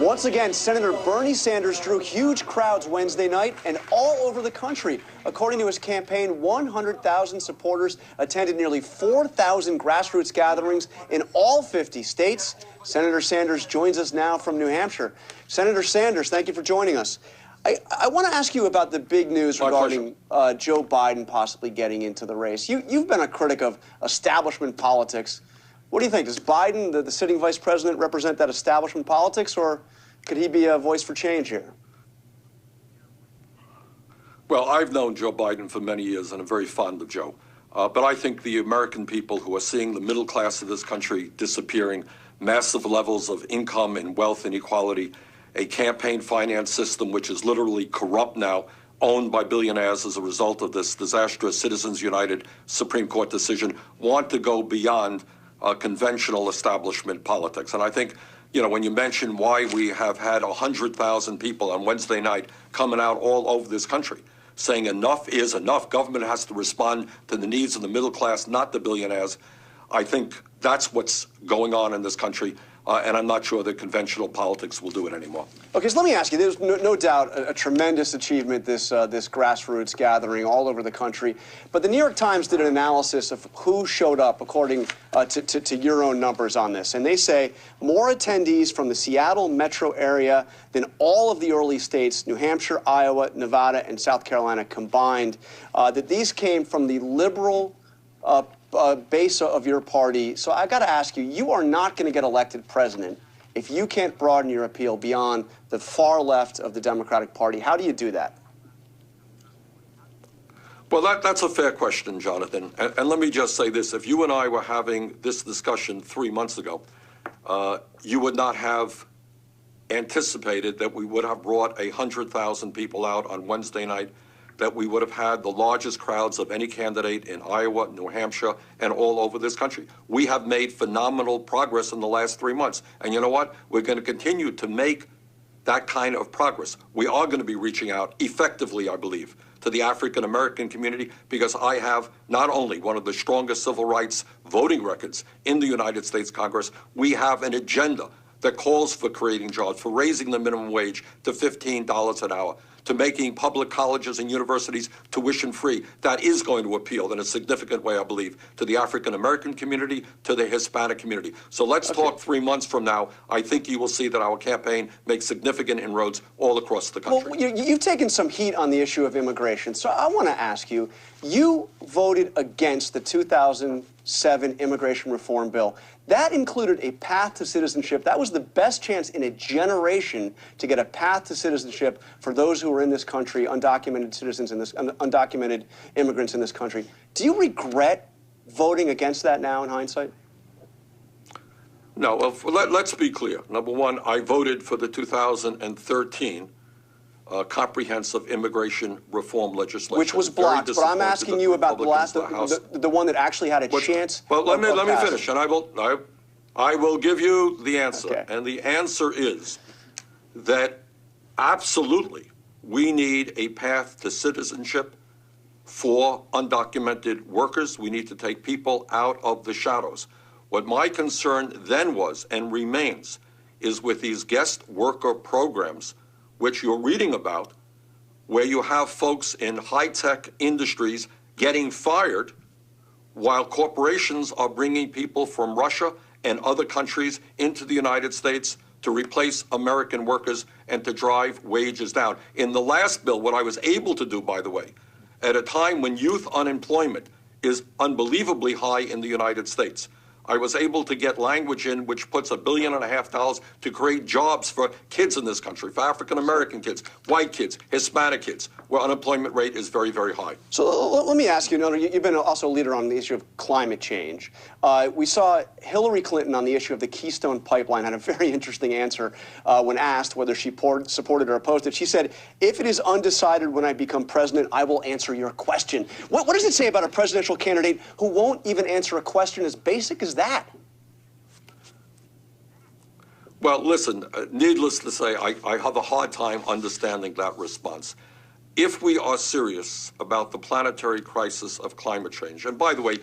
Once again, Senator Bernie Sanders drew huge crowds Wednesday night and all over the country. According to his campaign, 100,000 supporters attended nearly 4,000 grassroots gatherings in all 50 states. Senator Sanders joins us now from New Hampshire. Senator Sanders, thank you for joining us. I want to ask you about the big news regarding Joe Biden possibly getting into the race. You've been a critic of establishment politics. What do you think? Does Biden, the sitting vice president, represent that establishment politics, or could he be a voice for change here? Well, I've known Joe Biden for many years, and I'm very fond of Joe. But I think the American people who are seeing the middle class of this country disappearing, massive levels of income and wealth inequality, a campaign finance system which is literally corrupt now, owned by billionaires as a result of this disastrous Citizens United Supreme Court decision, want to go beyond conventional establishment politics. And I think, you know, when you mention why we have had 100,000 people on Wednesday night coming out all over this country saying enough is enough, government has to respond to the needs of the middle class, not the billionaires, I think that's what's going on in this country. And I'm not sure that conventional politics will do it anymore. Okay, so let me ask you, there's no doubt a tremendous achievement, this grassroots gathering all over the country. But the New York Times did an analysis of who showed up according to your own numbers on this. And they say more attendees from the Seattle metro area than all of the early states, New Hampshire, Iowa, Nevada, and South Carolina combined, that these came from the liberal base of your party. So I got to ask you, you are not going to get elected president if you can't broaden your appeal beyond the far left of the Democratic Party. How do you do that? Well, that's a fair question, Jonathan. And let me just say this. If you and I were having this discussion 3 months ago, you would not have anticipated that we would have brought 100,000 people out on Wednesday night, that we would have had the largest crowds of any candidate in Iowa, New Hampshire, and all over this country. We have made phenomenal progress in the last 3 months. And you know what? We're going to continue to make that kind of progress. We are going to be reaching out effectively, I believe, to the African-American community, because I have not only one of the strongest civil rights voting records in the United States Congress, we have an agenda that calls for creating jobs, for raising the minimum wage to $15 an hour, to making public colleges and universities tuition-free. That is going to appeal in a significant way, I believe, to the African-American community, to the Hispanic community. So let's talk 3 months from now. I think you will see that our campaign makes significant inroads all across the country. Well, you've taken some heat on the issue of immigration. So I want to ask you, you voted against the 2007 immigration reform bill. That included a path to citizenship. That was the best chance in a generation to get a path to citizenship for those who are in this country, undocumented citizens in this, undocumented immigrants in this country. Do you regret voting against that now in hindsight? No, well, let's be clear. Number one, I voted for the 2013 comprehensive immigration reform legislation. Which was blocked, but I'm asking you about the one that actually had a chance. Well, let me finish, and I will give you the answer. Okay. And the answer is that absolutely we need a path to citizenship for undocumented workers. We need to take people out of the shadows. What my concern then was and remains is with these guest worker programs, which you're reading about, where you have folks in high-tech industries getting fired while corporations are bringing people from Russia and other countries into the United States to replace American workers and to drive wages down. In the last bill, what I was able to do, by the way, at a time when youth unemployment is unbelievably high in the United States, I was able to get language in which puts $1.5 billion to create jobs for kids in this country, for African-American kids, white kids, Hispanic kids, where unemployment rate is very, very high. So let me ask you, you've been also a leader on the issue of climate change. We saw Hillary Clinton on the issue of the Keystone Pipeline had a very interesting answer when asked whether she supported or opposed it. She said, if it is undecided when I become president, I will answer your question. What does it say about a presidential candidate who won't even answer a question as basic as that? Well, listen, needless to say, I have a hard time understanding that response. If we are serious about the planetary crisis of climate change, and by the way,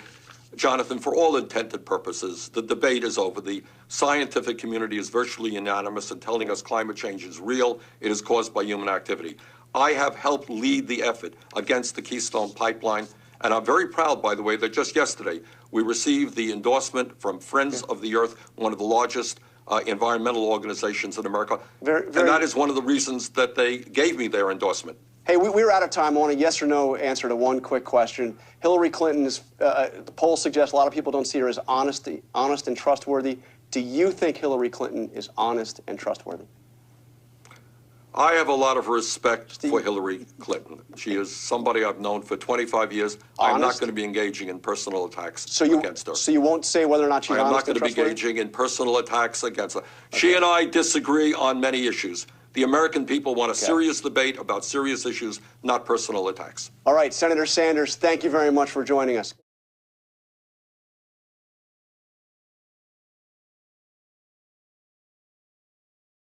Jonathan, for all intended purposes, the debate is over. The scientific community is virtually unanimous in telling us climate change is real. It is caused by human activity. I have helped lead the effort against the Keystone Pipeline, and I'm very proud, by the way, that just yesterday we received the endorsement from Friends of the Earth, one of the largest environmental organizations in America. And that is one of the reasons that they gave me their endorsement. Hey, we're out of time. I want a yes or no answer to one quick question. Hillary Clinton is, the polls suggest a lot of people don't see her as honest and trustworthy. Do you think Hillary Clinton is honest and trustworthy? I have a lot of respect for Hillary Clinton. She is somebody I've known for 25 years. I'm not going to be engaging in personal attacks against her. So you won't say whether or not she's honest and trustworthy? I'm not going to be engaging in personal attacks against her. Okay. She and I disagree on many issues. The American people want a serious debate about serious issues, not personal attacks. All right, Senator Sanders, thank you very much for joining us.